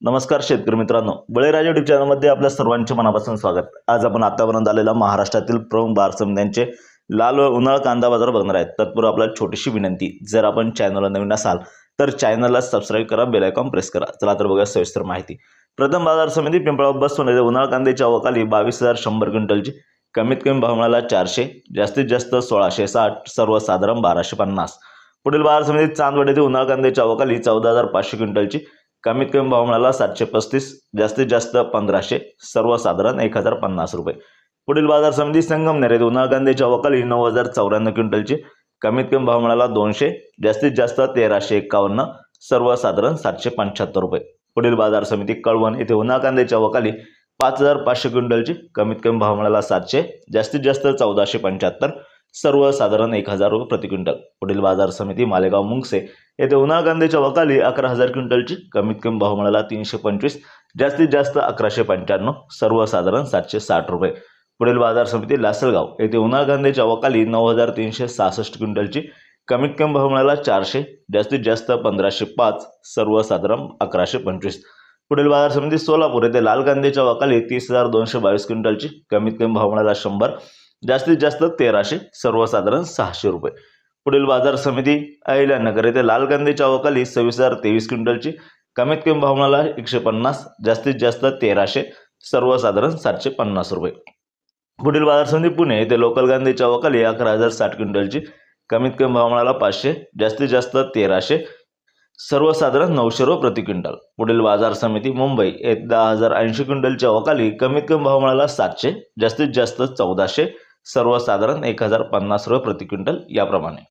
नमस्कार शेतकरी मित्रांनो, बळीराजा युट्यूब चॅनलमध्ये आपल्या सर्वांचे मनापासून स्वागत। आज आपण आतापर्यंत आलेला महाराष्ट्रातील प्रमुख बाजार समित्यांचे लाल व उन्हाळ कांदा बाजार बघणार आहेत। तत्पूर्वी आपल्याला छोटीशी विनंती, जर आपण चॅनलला नवीन असाल तर चॅनलला सबस्क्राइब करा, बेल आयकॉन प्रेस करा। चला तर बघूया सविस्तर माहिती। प्रथम बाजार समिती पिंपळगाव बसवून उन्हाळ कांद्याच्या अवकाली 22,100 क्विंटलची, कमीत कमी भाव मिळाला 400, जास्तीत जास्त 1660, सर्वसाधारण 1250। पुढील बाजार समितीत चांदवड येथे उन्हाळ कांद्याच्या अवकाली 14,500 क्विंटलची, कमीत कमी भाव मिळाला 735, जास्तीत जास्त 1500, सर्वसाधारण 1050 रुपये। पुढील बाजार समिती संगमनेर येथे उन्हाळ कांद्याच्या अवकाली 9,094 क्विंटलची, कमीत कमी भाव मिळाला 200, जास्तीत जास्त 1351, सर्वसाधारण 775 रुपये। पुढील बाजार समिती कळवण येथे उन्हाळ कांद्याच्या अवकाली 5,500 क्विंटलची, कमीत कमी भाव मिळाला 700, जास्तीत जास्त 1475, सर्वसाधारण 1000 रुपये प्रति क्विंटल। पुढील बाजार समिती मालेगाव मुंगसे येथे उन्हाळ कांद्याच्या अवकाली 11,000 क्विंटलची, कमीत कमी भाव मिळाला 325, जास्तीत जास्त 1195, सर्वसाधारण 760 रुपये। पुढील बाजार समिती लासलगाव येथे उन्हाळ कांद्याच्या अवकाली 9,366 क्विंटलची, कमीत कमी भाव मिळाला 400, जास्तीत जास्त 1505, सर्वसाधारण 1125। पुढील बाजार समिती सोलापूर येथे लाल कांद्याच्या अवकाली 30,222 क्विंटलची, कमीत कमी भाव मिळाला 100, जास्तीत जास्त 1300, सर्वसाधारण 600 रुपये। पुढील बाजार समिती अहिल्यानगर येथे लाल कांद्याच्या अवकाली 26,023 क्विंटलची, कमीत कमी भाव मिळाला 150, जास्तीत जास्त 1300, सर्वसाधारण 750 रुपये। पुढील बाजार समिती पुणे येथे लोकल कांद्याच्या अवकाली 11,060 क्विंटलची, कमीत कमी भाव मिळाला 500, जास्तीत जास्त 1300, सर्वसाधारण 900 रुपये प्रति क्विंटल। पुढील बाजार समिती मुंबई येथे 10,080 क्विंटलच्या अवकाली, कमीत कमी भाव मिळाला 700, जास्तीत जास्त 1400, सर्वसाधारण 1050 रुपये प्रति क्विंटल याप्रमाणे।